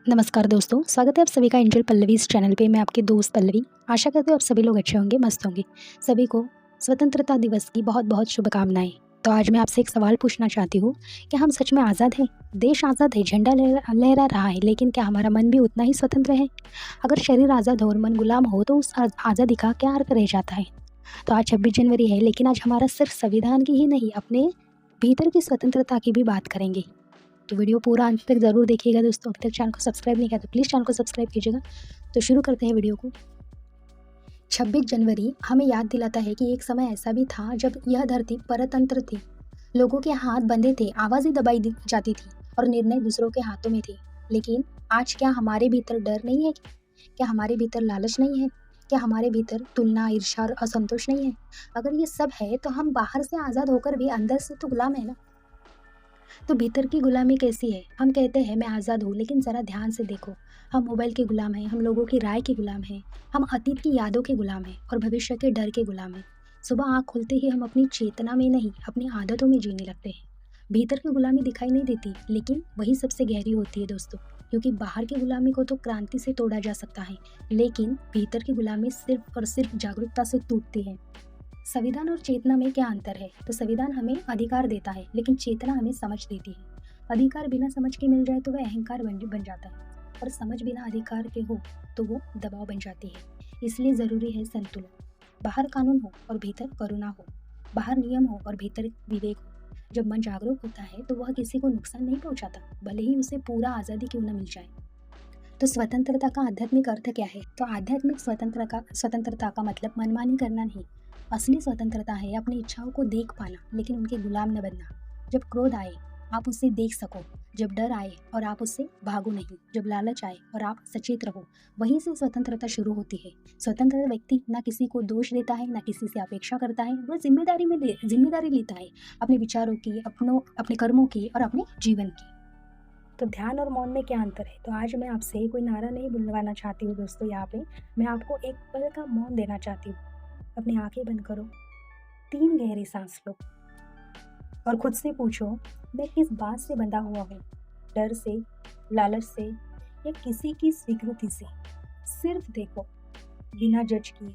नमस्कार दोस्तों, स्वागत है आप सभी का एंजल पल्लवी इस चैनल पे। मैं आपकी दोस्त पल्लवी। आशा करती हूँ आप सभी लोग अच्छे होंगे, मस्त होंगे। सभी को स्वतंत्रता दिवस की बहुत बहुत शुभकामनाएं। तो आज मैं आपसे एक सवाल पूछना चाहती हूँ कि हम सच में आज़ाद हैं? देश आज़ाद है, झंडा लहरा रहा है, लेकिन क्या हमारा मन भी उतना ही स्वतंत्र है? अगर शरीर आज़ाद हो और मन गुलाम हो तो उस आज़ादी का क्या अर्थ रह जाता है? तो आज 26 जनवरी है, लेकिन आज हमारा सिर्फ संविधान की ही नहीं, अपने भीतर की स्वतंत्रता की भी बात करेंगे। तो वीडियो पूरा अंत तक ज़रूर देखिएगा दोस्तों। अभी तक चैनल को सब्सक्राइब नहीं किया तो प्लीज़ चैनल को सब्सक्राइब कीजिएगा। तो शुरू करते हैं वीडियो को। 26 जनवरी हमें याद दिलाता है कि एक समय ऐसा भी था जब यह धरती परतंत्र थी। लोगों के हाथ बंधे थे, आवाज़ें दबाई जाती थी और निर्णय दूसरों के हाथों में थे। लेकिन आज क्या हमारे भीतर डर नहीं है? क्या हमारे भीतर लालच नहीं है? क्या हमारे भीतर तुलना, ईर्ष्या और असंतोष नहीं है? अगर ये सब है तो हम बाहर से आज़ाद होकर भी अंदर से तो गुलाम है ना। तो भीतर की गुलामी कैसी है? हम कहते हैं मैं आज़ाद हूँ, लेकिन ज़रा ध्यान से देखो। हम मोबाइल के गुलाम हैं, हम लोगों की राय के गुलाम हैं, हम अतीत की यादों के गुलाम हैं और भविष्य के डर के गुलाम हैं। सुबह आँख खुलते ही हम अपनी चेतना में नहीं, अपनी आदतों में जीने लगते हैं। भीतर की गुलामी दिखाई नहीं देती, लेकिन वही सबसे गहरी होती है दोस्तों। क्योंकि बाहर की गुलामी को तो क्रांति से तोड़ा जा सकता है, लेकिन भीतर की गुलामी सिर्फ और सिर्फ जागरूकता से टूटती है। संविधान और चेतना में क्या अंतर है? तो संविधान हमें अधिकार देता है, लेकिन चेतना हमें समझ देती है। अधिकार बिना समझ के मिल जाए तो वह अहंकार बन जाता है, और समझ बिना अधिकार के हो तो वो दबाव बन जाती है। इसलिए जरूरी है संतुलन। बाहर कानून हो और भीतर करुणा हो, बाहर नियम हो और भीतर विवेक हो। जब मन जागरूक होता है तो वह किसी को नुकसान नहीं पहुंचाता, भले ही उसे पूरा आज़ादी क्यों न मिल जाए। तो स्वतंत्रता का आध्यात्मिक अर्थ क्या है? तो आध्यात्मिक स्वतंत्रता का मतलब मनमानी करना नहीं। असली स्वतंत्रता है अपनी इच्छाओं को देख पाना, लेकिन उनके गुलाम न बनना। जब क्रोध आए आप उसे देख सको, जब डर आए और आप उससे भागो नहीं, जब लालच आए और आप सचेत रहो, वहीं से स्वतंत्रता शुरू होती है। स्वतंत्र व्यक्ति ना किसी को दोष देता है, ना किसी से अपेक्षा करता है। वह जिम्मेदारी लेता है अपने विचारों की, अपने कर्मों की और अपने जीवन की। तो ध्यान और मौन में क्या अंतर है? तो आज मैं आपसे कोई नारा नहीं बुलवाना चाहती हूँ दोस्तों। यहाँ पे मैं आपको एक पल का मौन देना चाहती हूँ। अपनी आंखें बंद करो, 3 गहरी सांस लो और खुद से पूछो, मैं किस बात से बंधा हुआ हूँ? डर से, लालच से या किसी की स्वीकृति से? सिर्फ देखो, बिना जज किए।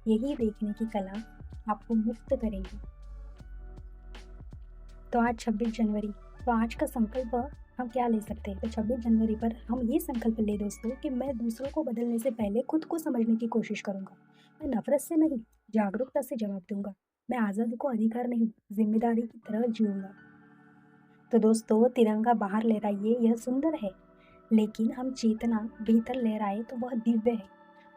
यही देखने की कला आपको मुक्त करेगी। तो आज 26 जनवरी, तो आज का संकल्प हम क्या ले सकते हैं? तो 26 जनवरी पर हम ये संकल्प ले दोस्तों कि मैं दूसरों को बदलने से पहले खुद को समझने की कोशिश करूंगा। मैं नफरत से नहीं, जागरूकता से जवाब दूंगा। मैं आज़ादी को अधिकार नहीं, जिम्मेदारी की तरह जीऊंगा। तो दोस्तों, तिरंगा बाहर लहराइए, यह सुंदर है, लेकिन हम चेतना भीतर लहराए तो वह दिव्य है।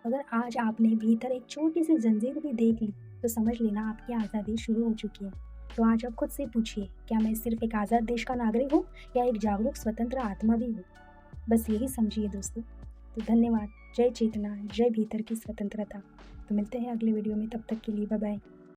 अगर आज आपने भीतर एक छोटी सी जंजीर भी देख ली तो समझ लेना आपकी आज़ादी शुरू हो चुकी है। तो आज आप खुद से पूछिए, क्या मैं सिर्फ एक आज़ाद देश का नागरिक हूँ या एक जागरूक स्वतंत्र आत्मा भी हूँ? बस यही समझिए दोस्तों। तो धन्यवाद। जय चेतना, जय भीतर की स्वतंत्रता। तो मिलते हैं अगले वीडियो में, तब तक के लिए बाय बाय।